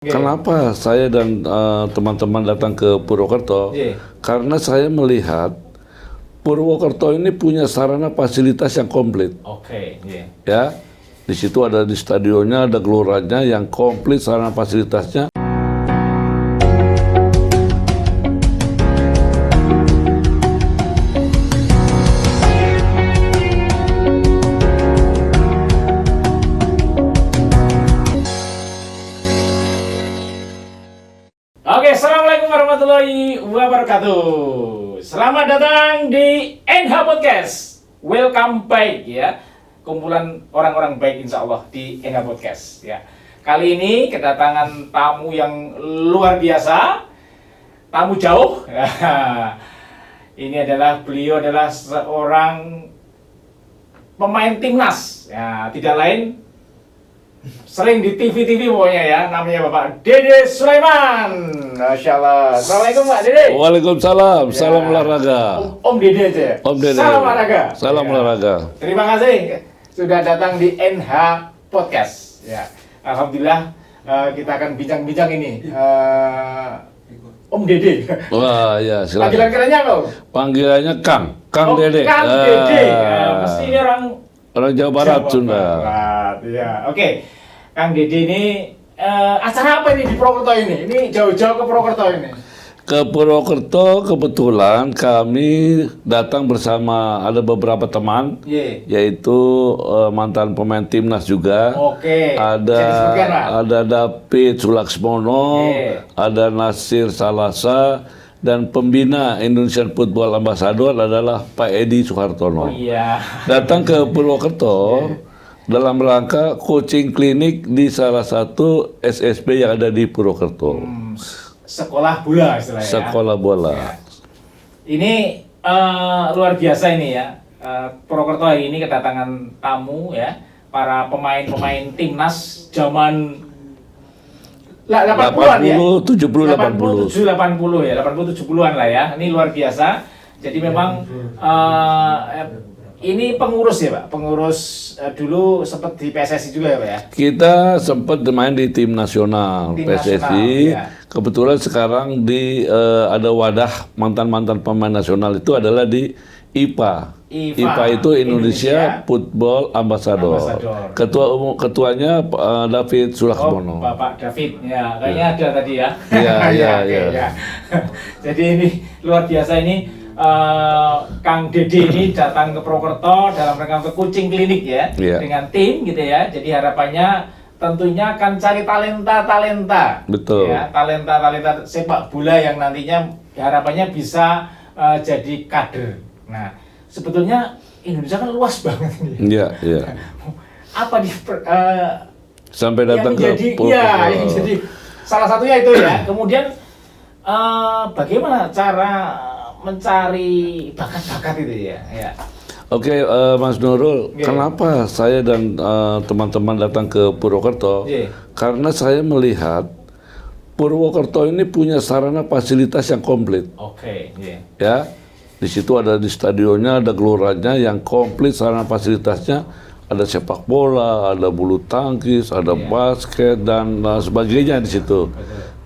Kenapa saya dan teman-teman datang ke Purwokerto? Karena saya melihat Purwokerto ini punya sarana fasilitas yang komplit. Ya, di situ ada di stadionnya, ada geloranya yang komplit sarana fasilitasnya. Oke, assalamualaikum warahmatullahi wabarakatuh. Selamat datang di NH Podcast. Welcome back ya, kumpulan orang-orang baik insya Allah di NH Podcast ya. Kali ini kedatangan tamu yang luar biasa, tamu jauh. Ini adalah beliau adalah seorang pemain timnas ya, tidak lain sering di TV pokoknya ya, namanya Bapak Dede Sulaiman. Masya Allah. Assalamualaikum Pak Dede. Waalaikumsalam, Ya. salam olahraga. Om Dede aja ya? Om Dede. Salam olahraga. Salam Ya. olahraga. Terima kasih sudah datang di NH Podcast. Ya, alhamdulillah kita akan bincang-bincang ini. Om Dede. Wah ya, Panggilan silakan. kerennya apa? Panggilannya Kang Dede. Kang Dede. Ya, mesti ini Orang Jawa Barat, Sunda. Barat, ya. Oke, Kang Dede ini acara apa ini di Purwokerto ini? Ini jauh-jauh ke Purwokerto ini. Ke Purwokerto kebetulan kami datang bersama ada beberapa teman, yaitu mantan pemain timnas juga. Oke. Bisa Ada disebutkan, Pak? David Sulaksmono, ada Nasir Salasa, dan pembina Indonesian Football Ambassador adalah Pak Edi Suhartono. Iya. Datang ke Purwokerto dalam rangka coaching klinik di salah satu SSB yang ada di Purwokerto. Sekolah bola istilahnya. Sekolah bola. Ya. Ini luar biasa ini ya. Purwokerto hari ini kedatangan tamu ya, para pemain-pemain timnas zaman 80-an ya. 70, 80. 80 ya, 80 70-an lah ya. Ini luar biasa. Jadi memang ini pengurus ya, Pak. Pengurus dulu sempat di PSSI juga ya, Pak ya. Kita sempat main di tim nasional Tim PSSI. nasional, ya. Kebetulan sekarang di ada wadah mantan-mantan pemain nasional itu adalah di IPA. IPA itu Indonesia Football Ambassador. Ketuanya David Sulaksmono. Bapak David, ya kayaknya ada tadi ya. Iya. Ya. Jadi ini luar biasa ini Kang Dede ini datang ke Purwokerto dalam rangka coaching klinik ya, dengan tim gitu ya. Jadi harapannya tentunya akan cari talenta. Betul. Ya, talenta sepak bola yang nantinya harapannya bisa jadi kader. Nah, sebetulnya Indonesia kan luas banget ini. Iya. Apa di Sampai datang ke yang jadi salah satunya itu ya. Kemudian bagaimana cara mencari bakat-bakat itu ya? Oke, Mas Nurul, kenapa saya dan teman-teman datang ke Purwokerto? Karena saya melihat Purwokerto ini punya sarana fasilitas yang komplit. Ya, di situ ada di stadionnya, ada geloranya yang komplit sarana fasilitasnya. Ada sepak bola, ada bulu tangkis, ada basket dan sebagainya di situ.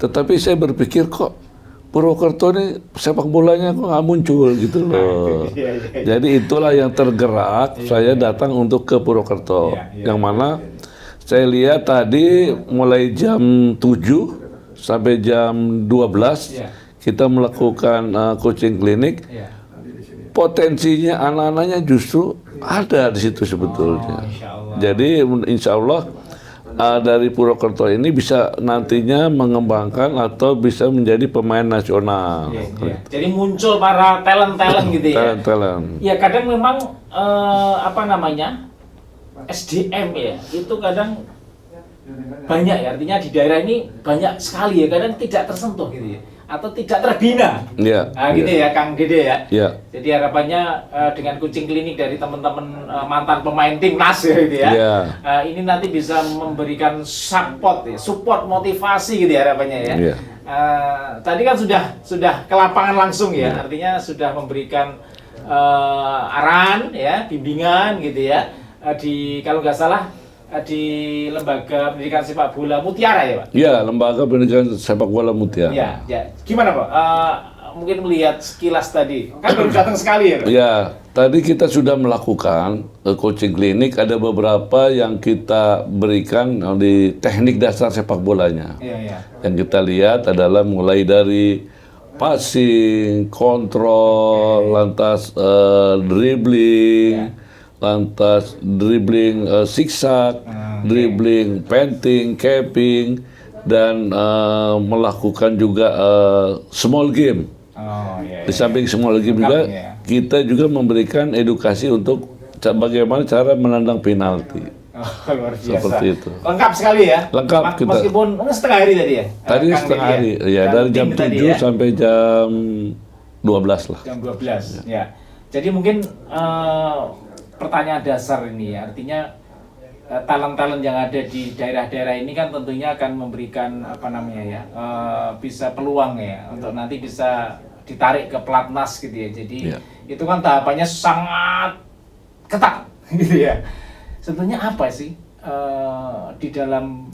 Tetapi saya berpikir kok Purwokerto ini sepak bolanya kok nggak muncul gitu loh. Jadi itulah yang tergerak saya datang untuk ke Purwokerto. Yang mana saya lihat tadi mulai jam 7 sampai jam 12 kita melakukan coaching klinik. Potensinya anak-anaknya justru ada di situ sebetulnya. Jadi insya Allah dari Purwokerto ini bisa nantinya mengembangkan atau bisa menjadi pemain nasional. Jadi muncul para talent gitu ya. Talent. Ya kadang memang SDM ya itu kadang banyak ya, artinya di daerah ini banyak sekali ya, kadang tidak tersentuh gitu ya, atau tidak terbina. Gitu ya Kang Dede ya. Jadi harapannya dengan coaching klinik dari teman-teman mantan pemain timnas ya gitu ya. Ini nanti bisa memberikan support motivasi gitu ya harapannya ya. Tadi kan sudah ke lapangan langsung ya, artinya sudah memberikan arahan ya, bimbingan gitu ya. Kalau nggak salah di lembaga pendidikan sepak bola Mutiara ya Pak? Ya, lembaga pendidikan sepak bola Mutiara. Ya, ya. Gimana Pak? Mungkin melihat sekilas tadi, kan baru datang sekali ya Pak? Ya, tadi kita sudah melakukan coaching klinik, ada beberapa yang kita berikan di teknik dasar sepak bolanya. Iya, iya. Yang kita lihat adalah mulai dari passing, kontrol, lantas dribbling, lantas dribbling zigzag, dribbling, painting, capping, dan melakukan juga small game. Oh, iya, Di samping small game juga, ya. kita juga memberikan edukasi untuk bagaimana cara menendang penalti. Oh, luar biasa. Seperti itu. Lengkap sekali ya? Lengkap kita. Meskipun setengah hari tadi ya? Tadi Kang setengah Deddy hari, ya? ya dari jam tim tadi 7 ya? sampai jam 12 lah. Jam 12, ya. Jadi mungkin pertanyaan dasar ini ya, artinya talent-talent yang ada di daerah-daerah ini kan tentunya akan memberikan apa namanya ya, bisa peluang ya untuk nanti bisa ditarik ke pelatnas gitu ya. Jadi itu kan tahapannya sangat ketat gitu ya. Sebetulnya apa sih di dalam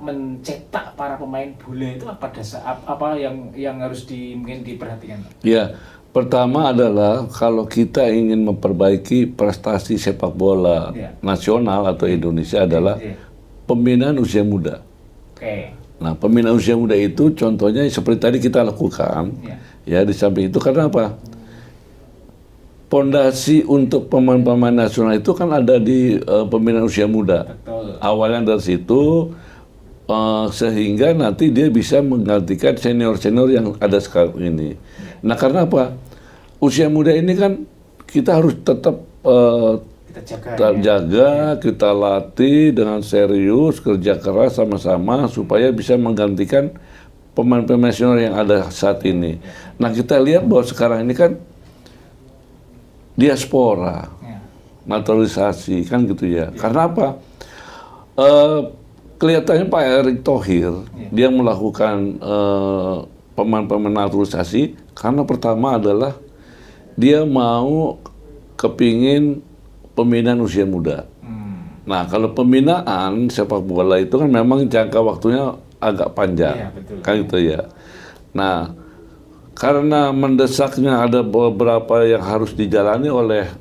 mencetak para pemain bola itu apa dasar apa yang harus mungkin diperhatikan? Ya, pertama adalah kalau kita ingin memperbaiki prestasi sepak bola nasional atau Indonesia adalah pembinaan usia muda. Oke. Nah, pembinaan usia muda itu contohnya seperti tadi kita lakukan. Ya, di samping itu karena apa? Pondasi untuk pemain-pemain nasional itu kan ada di pembinaan usia muda. Betul. Awalnya dari situ sehingga nanti dia bisa menggantikan senior-senior yang ada sekarang ini. Nah, karena apa? Usia muda ini kan kita harus tetap kita jaga, kita latih dengan serius, kerja keras sama-sama supaya bisa menggantikan pemain-pemain senior yang ada saat ini. Nah, kita lihat bahwa sekarang ini kan diaspora, naturalisasi, kan gitu ya. Karena apa? Kelihatannya Pak Erick Thohir, dia melakukan pemain-pemain naturalisasi karena pertama adalah dia mau kepingin pembinaan usia muda. Nah, kalau pembinaan sepak bola itu kan memang jangka waktunya agak panjang, kan gitu ya. Nah, karena mendesaknya ada beberapa yang harus dijalani oleh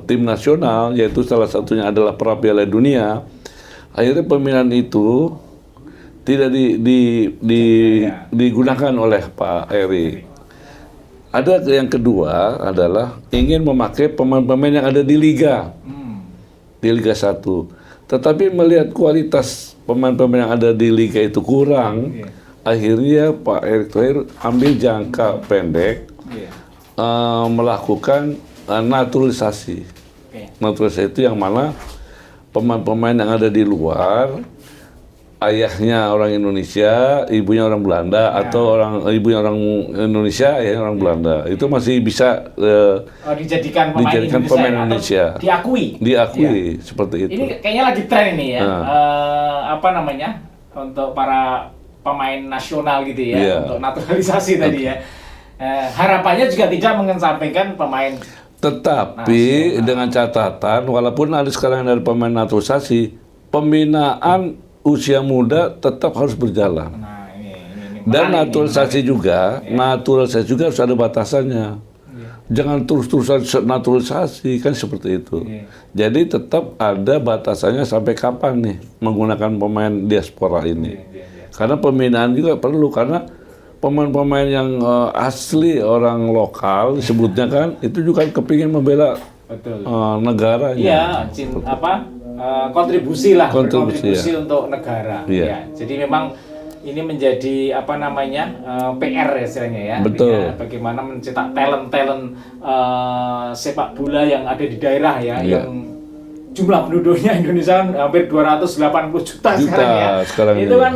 tim nasional, yaitu salah satunya adalah pra Piala Dunia. Akhirnya pembinaan itu tidak digunakan oleh Pak Erick. Ada yang kedua adalah ingin memakai pemain-pemain yang ada di Liga, di Liga 1. Tetapi melihat kualitas pemain-pemain yang ada di Liga itu kurang, akhirnya Pak Erick Thohir ambil jangka pendek, melakukan naturalisasi. Naturalisasi itu yang mana pemain-pemain yang ada di luar, ayahnya orang Indonesia, ibunya orang Belanda, atau ibunya orang Indonesia, ayahnya orang Belanda, itu masih bisa dijadikan pemain Indonesia. Diakui seperti itu. Ini kayaknya lagi tren ini ya, apa namanya, untuk para pemain nasional gitu ya, untuk naturalisasi tadi ya. Harapannya juga tidak mengesampingkan pemain. Tetapi dengan catatan, walaupun ada sekarang dari pemain naturalisasi, pembinaan usia muda tetap harus berjalan. Nah, ini dan naturalisasi juga, naturalisasi juga harus ada batasannya. Jangan terus-terusan naturalisasi, kan seperti itu. Jadi tetap ada batasannya sampai kapan nih menggunakan pemain diaspora ini. Karena pembinaan juga perlu, karena pemain-pemain yang asli orang lokal disebutnya kan itu juga kepingin membela negaranya. Iya, kontribusi lah, kontribusi untuk negara. Ya, jadi memang ini menjadi apa namanya PR ya istilahnya ya. Betul. Bagaimana mencetak talent-talent sepak bola yang ada di daerah ya, yang jumlah penduduknya Indonesia kan hampir 280 juta sekarang ya. Itu kan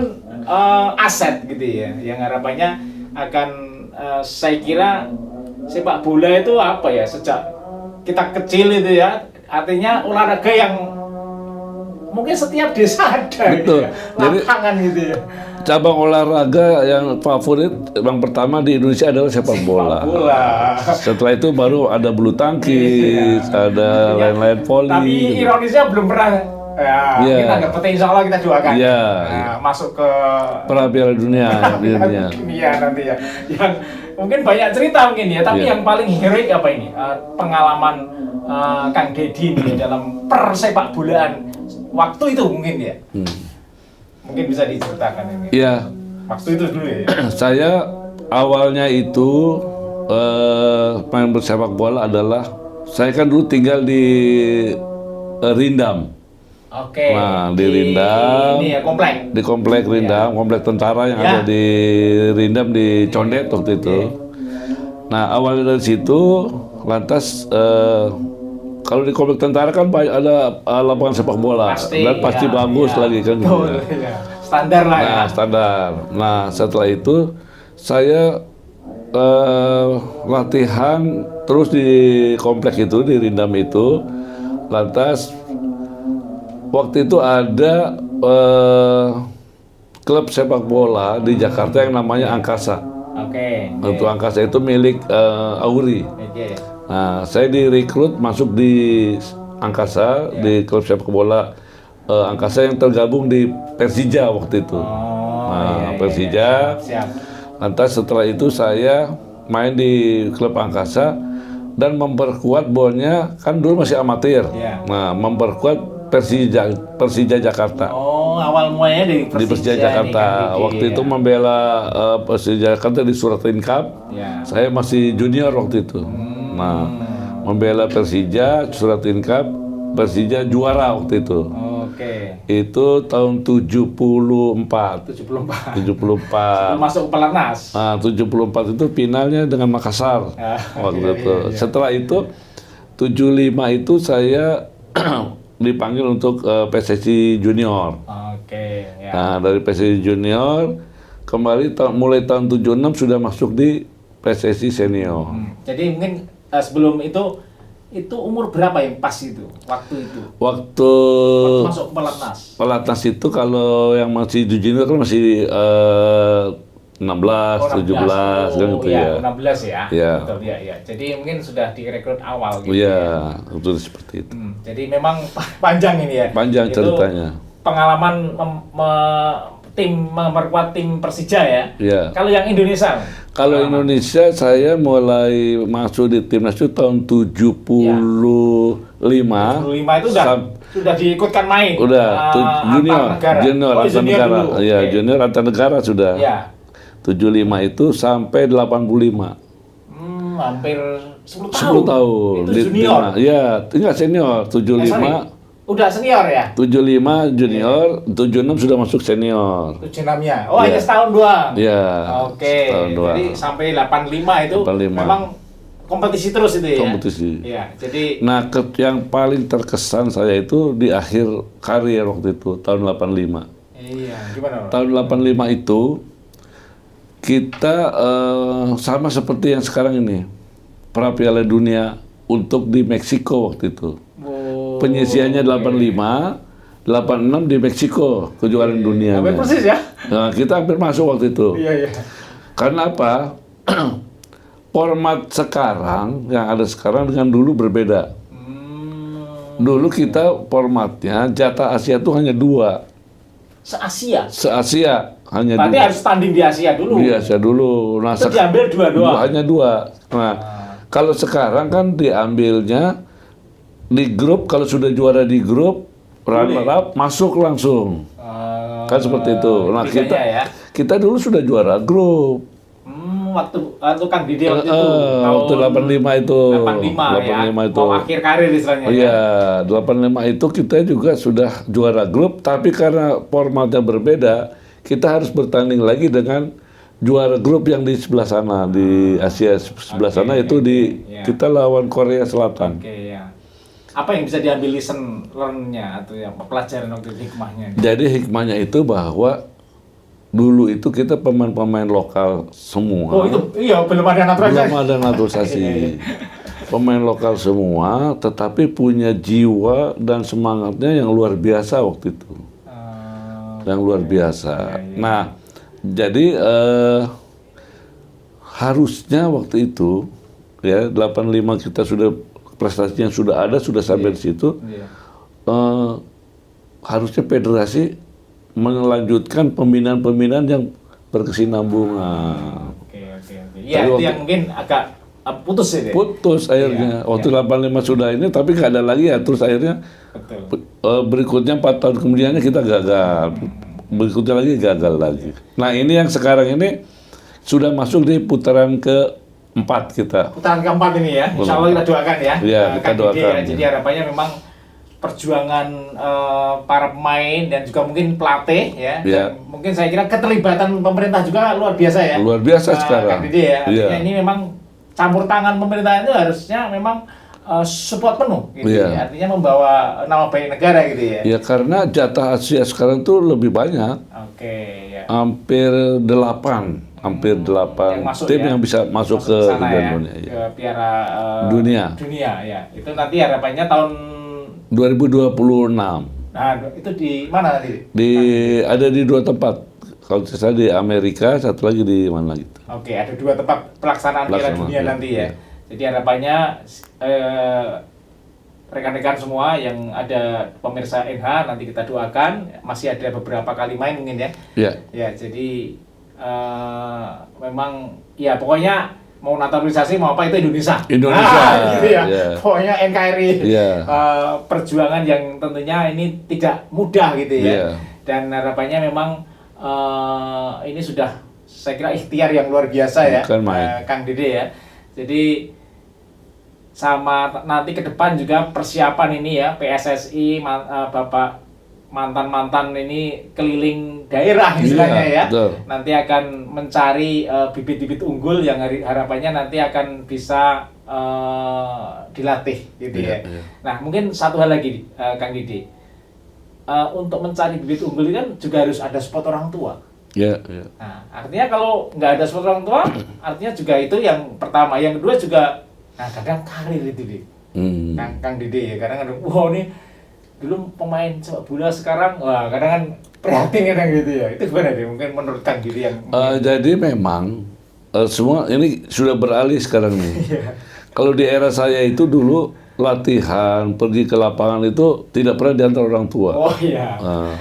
aset gitu ya, yang harapannya akan saya kira sepak bola itu apa ya, sejak kita kecil itu ya, artinya olahraga yang mungkin setiap desa ada. Betul. Lapangan gitu ya. Cabang olahraga yang favorit yang pertama di Indonesia adalah sepak bola. Setelah itu baru ada bulu tangkis, ada lain-lain voli. Tapi ironisnya belum pernah Ya, Iya. kita dapetin insya Allah kita doakan. Iya. Nah, masuk ke Pra Piala Dunia. dunia. dunia nanti ya. Yang mungkin banyak cerita mungkin ya, tapi Iya. yang paling heroik apa ini? Pengalaman Kang Deddy ini dalam persepak bolaan waktu itu mungkin ya. Mungkin bisa diceritakan ini. Iya. Waktu itu dulu ya. Saya awalnya itu main bersepak bola adalah saya kan dulu tinggal di Rindam. Oke. Nah, di Rindam. Ini ya komplek. Di komplek Rindam, komplek tentara yang Ya. ada di Rindam di Condet waktu itu. Nah, awalnya dari situ, lantas kalau di komplek tentara kan ada lapangan sepak bola dan pasti ya, bagus ya. lagi kan. Betul, gitu. ya. Standar lah ya. Nah, standar. Nah, setelah itu saya latihan terus di komplek itu, di Rindam itu. Lantas waktu itu ada klub sepak bola di Jakarta yang namanya Angkasa. Oke. Untuk Angkasa itu milik Auri. Oke. Nah, saya direkrut masuk di Angkasa, di klub sepak bola Angkasa yang tergabung di Persija waktu itu. Nah, Persija. Siap. Lantas setelah itu saya main di klub Angkasa dan memperkuat bonnya, kan dulu masih amatir. Iya. Nah, memperkuat Persija Jakarta. Oh, awal mulanya Di Persija nih, Jakarta. Kang Deddy, Waktu ya. itu membela Persija Jakarta di Suratin Cup. Ya. Saya masih junior waktu itu. Nah, membela Persija, Suratin Cup, Persija juara waktu itu. Oke. Itu tahun 74. 74. 74. Masuk ke pelatnas. Nah, 74 itu finalnya dengan Makassar. Waktu iya, itu. iya. Setelah itu 75 itu saya dipanggil untuk PSSI Junior. Oke, ya. Nah, dari PSSI Junior kembali mulai tahun 76 sudah masuk di PSSI Senior. Jadi mungkin sebelum itu umur berapa yang pas itu waktu itu? Waktu Masuk ke pelatnas. pelatnas itu kalau yang masih di junior kan masih 16, 17 kan gitu ya. 16 ya. Iya. Betul ya. Jadi mungkin sudah direkrut awal gitu. Iya, itu seperti itu. Jadi memang panjang ini ya. Panjang Itu ceritanya. Pengalaman memperkuat tim Persija ya. Iya. Kalau yang Indonesia, Kalau Indonesia saya mulai masuk di timnas itu tahun 75. 25 itu sudah diikutkan main. Udah, junior, junior Oh, antar junior negara. dulu. Iya, Oke. junior antar negara sudah. Iya. 75 itu sampai 85. Hampir 10 tahun. 10 tahun. Itu di junior. timnas. Iya, enggak senior. 75, Udah senior ya? 75 junior, 76 sudah masuk senior. 76-nya. Oh, Iya. hanya setahun doang. Iya. Oke. setahun doang. Jadi sampai 85 itu 85. memang kompetisi terus itu ya. Kompetisi. Iya. Jadi Nah, yang paling terkesan saya itu di akhir karir waktu itu, tahun 85. iya, gimana, Bro? Tahun 85 itu kita sama seperti yang sekarang ini, pra Piala Dunia untuk di Meksiko waktu itu. Oh, Penyisiannya 85, 86 di Meksiko kejuaraan dunia. hampir persis ya? Nah, kita hampir masuk waktu itu. Iya. Karena apa? Format sekarang yang ada sekarang dengan dulu berbeda. Dulu kita formatnya jatah Asia itu hanya 2. Se-Asia. Se-Asia hanya Berarti 2. harus tanding di Asia dulu. Di Asia dulu. Nah, Itu diambil 2 doang. hanya 2. Nah, kalau sekarang kan diambilnya di grup, kalau sudah juara di grup, runner up masuk langsung. Kan seperti itu. Nah, bedanya ya. kita dulu sudah juara grup. Waktu Kang Deddy waktu itu. Waktu 85 itu. 85 ya. itu. Mau akhir karir istilahnya. Oh iya, 85 itu kita juga sudah juara grup, tapi karena formatnya berbeda, kita harus bertanding lagi dengan juara grup yang di sebelah sana, di Asia sebelah sana itu kita lawan Korea Selatan. Oke, ya. Apa yang bisa diambil lesson learn-nya atau yang pelajaran waktu itu hikmahnya? Jadi hikmahnya itu bahwa dulu itu kita pemain-pemain lokal semua. Oh itu, iya belum ada naturalisasi. Belum ada naturalisasi. Pemain lokal semua, tetapi punya jiwa dan semangatnya yang luar biasa waktu itu. Yang luar biasa. Nah, jadi harusnya waktu itu, ya 85 kita sudah prestasinya sudah ada, sudah sampai di situ. harusnya federasi melanjutkan pembinaan-pembinaan yang berkesinambungan. Oke. Ya, itu yang mungkin agak putus ya. Putus akhirnya. Waktu 85 sudah ini, tapi nggak ada lagi ya. Terus akhirnya berikutnya 4 tahun kemudiannya kita gagal. Berikutnya lagi gagal lagi. Nah ini yang sekarang ini sudah masuk di putaran ke-4 kita. Putaran ke-4 ini ya. Insya Allah kita doakan ya. Iya, kita doakan. Ya. Jadi harapannya memang perjuangan para pemain dan juga mungkin pelatih ya. Dan mungkin saya kira keterlibatan pemerintah juga luar biasa ya. Luar biasa sekarang. Kang Dede ya. Artinya ini memang campur tangan pemerintah itu harusnya memang support penuh gitu ya. Artinya membawa nama baik negara gitu ya. Ya karena jatah Asia sekarang tuh lebih banyak. Ya. Hampir 8 tim yang bisa masuk ke dunia. Ke Piala Dunia ya. Itu nanti harapannya tahun 2026. Nah, itu di mana nanti? Ada di 2 tempat. Kalau saya di Amerika, satu lagi di mana gitu. Oke, ada 2 tempat pelaksanaan Piala Dunia nanti ya. Jadi harapannya rekan-rekan semua yang ada pemirsa NH nanti kita doakan, masih ada beberapa kali main mungkin ya. Iya. Ya, jadi memang ya pokoknya mau naturalisasi mau apa itu Indonesia. Gitu ya. Pokoknya NKRI perjuangan yang tentunya ini tidak mudah gitu ya. Dan harapannya memang ini sudah saya kira ikhtiar yang luar biasa ya, Kang Dede ya. Jadi sama nanti ke depan juga persiapan ini ya PSSI Bapak mantan ini keliling daerah istilahnya ya. Betul. Nanti akan mencari bibit-bibit unggul yang harapannya nanti akan bisa dilatih gitu ya. Nah, mungkin satu hal lagi Kang Dede. Untuk mencari bibit unggul ini kan juga harus ada support orang tua. Nah, artinya kalau nggak ada support orang tua, artinya juga itu yang pertama. Yang kedua juga, nah kadang karir itu deh. Kang Dede ya, kadang wow nih dulu pemain sepak bola sekarang, wah kadang kan prihatin kadang gitu ya. Itu gimana deh? Mungkin menurut Kang Dede yang jadi memang semua ini sudah beralih sekarang nih. Kalau di era saya itu dulu latihan, pergi ke lapangan itu tidak pernah diantar orang tua. Oh iya.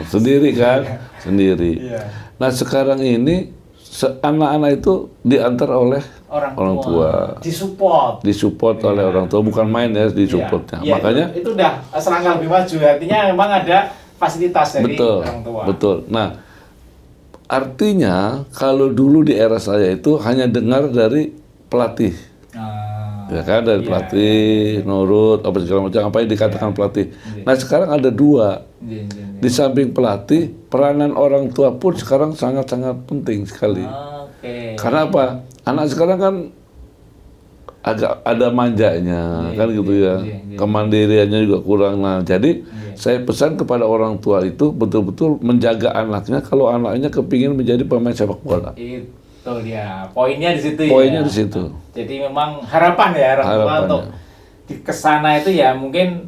Sendiri kan, sendiri. Nah sekarang ini anak-anak itu diantar oleh orang tua. Disupport oleh orang tua, bukan main ya, disupportnya. Makanya itu udah selangkah lebih maju. Artinya memang ada fasilitas dari orang tua. Betul. Nah artinya kalau dulu di era saya itu hanya dengar dari pelatih. Ya kan, dari pelatih, nurut, apa segala macam, apa yang dikatakan pelatih. Nah sekarang ada 2. Di samping pelatih, peranan orang tua pun sekarang sangat-sangat penting sekali. Karena apa? Anak sekarang kan agak ada manjanya, kan gitu ya. Kemandiriannya juga kurang. Nah jadi saya pesan kepada orang tua itu betul-betul menjaga anaknya kalau anaknya kepingin menjadi pemain sepak bola. Betul ya, poinnya di situ. Poinnya di situ. Jadi memang harapan ya orang tua untuk di kesana itu ya mungkin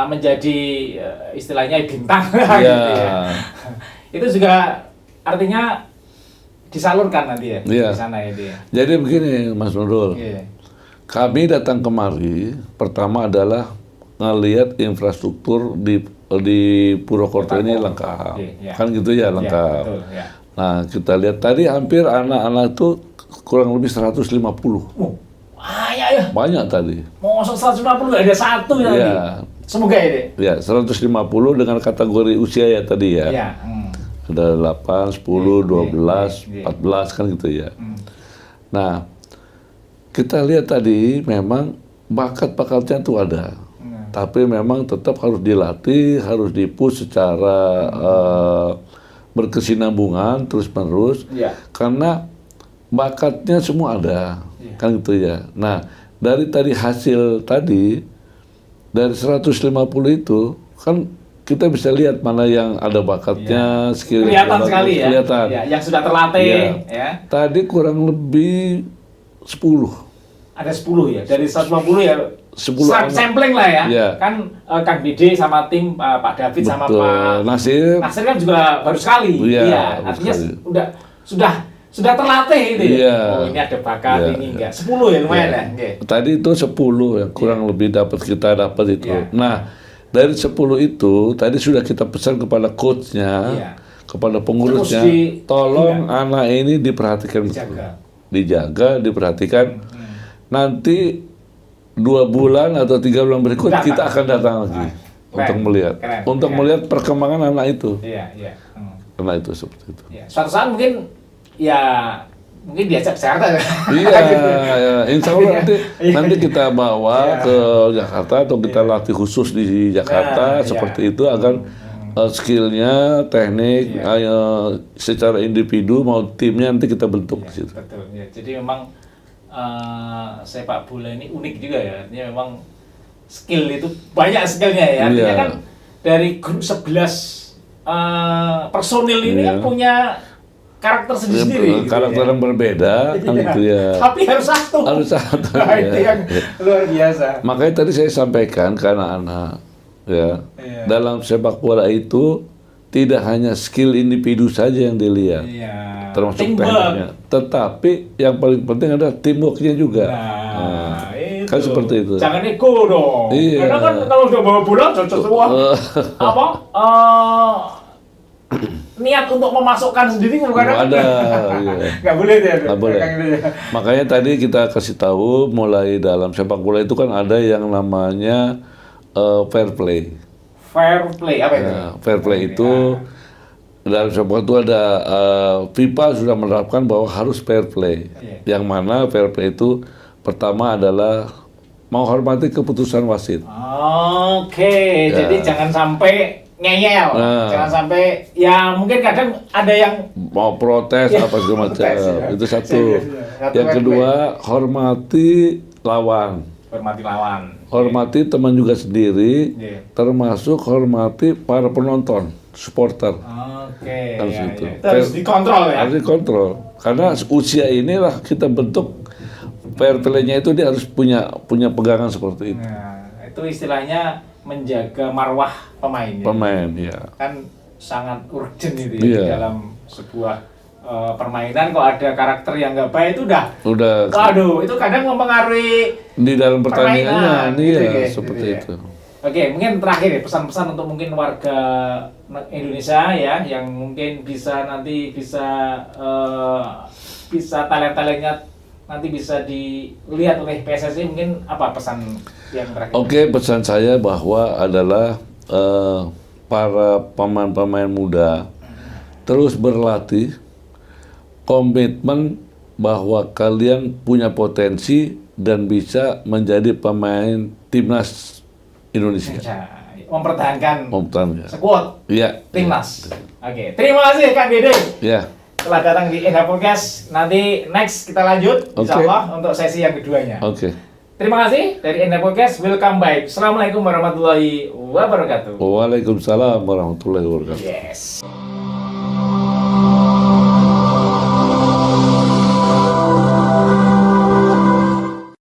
menjadi istilahnya bintang gitu ya. Itu juga artinya disalurkan nanti ya di sana itu ya. Jadi begini Mas Nurul, kami datang kemari pertama adalah ngelihat infrastruktur di Purwokerto ini lengkap, kan gitu ya lengkap. Betul, ya. Nah, kita lihat tadi hampir anak-anak itu kurang lebih 150. Banyak tadi. Mau 150 nggak ada satu ya. Semoga ya, Dek. Ya, 150 dengan kategori usia ya tadi ya. Sudah 8, 10, 12, 14 kan gitu ya. Nah, kita lihat tadi memang bakat-bakatnya itu ada. Tapi memang tetap harus dilatih, harus dipush secara berkesinambungan terus-menerus, karena bakatnya semua ada, kan gitu ya. Nah, dari tadi hasil tadi, dari 150 itu, kan kita bisa lihat mana yang ada bakatnya, skill kelihatan sekali ya, kelihatan. Yang sudah terlatih. Tadi kurang lebih 10. Ada 10 ya, dari 150 ya. 10 sampling lah ya. Kan Kang Dede sama tim Pak David sama Pak Nasir kan juga baru sekali. Artinya sekali. sudah terlatih itu. Ini ada bakat, ini enggak. 10 ya lumayan ya. Tadi itu 10 yang kurang lebih kita dapat itu. Nah, dari 10 itu tadi sudah kita pesan kepada coachnya, kepada pengurusnya, tolong anak ini diperhatikan betul, dijaga, diperhatikan. Nanti 2 bulan atau 3 bulan berikut kita akan datang lagi untuk melihat, melihat perkembangan anak itu. Karena itu seperti itu. Suatu saat mungkin diajak ke Jakarta. Insya Allah nanti kita bawa ke Jakarta atau kita latih khusus di Jakarta seperti itu agar skillnya, teknik, secara individu mau timnya nanti kita bentuk. Betul. Jadi memang sepak bola ini unik juga ya. Artinya memang skill itu banyak skillnya ya. Artinya kan dari grup 11 personil ini kan punya karakter sendiri, karakter yang berbeda, kan gitu ya. Tapi harus satu. Nah, itu yang luar biasa. Makanya tadi saya sampaikan ke anak-anak, dalam sepak bola itu tidak hanya skill individu saja yang dilihat, termasuk tekniknya, tetapi yang paling penting adalah teamworknya juga. Itu. Kan seperti itu. Jangan ego dong. Karena kan kalau udah bawa bola, cocok semua. Niat untuk memasukkan sendiri bukan ada, nggak boleh ya. Nggak boleh. Makanya tadi kita kasih tahu mulai dalam sepak bola itu kan ada yang namanya fair play. Fair play apa itu? Fair play itu dalam sepak bola itu ada FIFA sudah menerapkan bahwa harus fair play. Yang mana fair play itu pertama adalah menghormati keputusan wasit. Jadi jangan sampai ngeyel, jangan sampai mungkin kadang ada yang mau protes apa segala macam. Itu satu. Yang kedua, hormati lawan. Hormati teman juga sendiri, termasuk hormati para penonton, supporter. Itu harus dikontrol ya. Harus dikontrol. Karena usia inilah kita bentuk fair play-nya itu dia harus punya pegangan seperti itu. Itu istilahnya menjaga marwah pemain. Kan sangat urgent itu di dalam sebuah permainan. Kalau ada karakter yang nggak baik itu udah. Waduh, itu kadang mempengaruhi di dalam pertandingannya. Seperti itu. Oke, mungkin terakhir ya pesan-pesan untuk mungkin warga Indonesia ya yang mungkin bisa talent-talentnya nanti bisa dilihat oleh PSSI, mungkin apa pesan yang terakhir? Oke, pesan saya bahwa adalah para pemain-pemain muda terus berlatih, komitmen bahwa kalian punya potensi dan bisa menjadi pemain timnas Indonesia. Mempertahankan skuad timnas. Oke, terima kasih Kak Dede. Telah datang di Enha Podcast. Nanti next kita lanjut insyaallah untuk sesi yang keduanya. Terima kasih dari Enha Podcast. Welcome back. Assalamualaikum warahmatullahi wabarakatuh. Waalaikumsalam warahmatullahi wabarakatuh. Yes.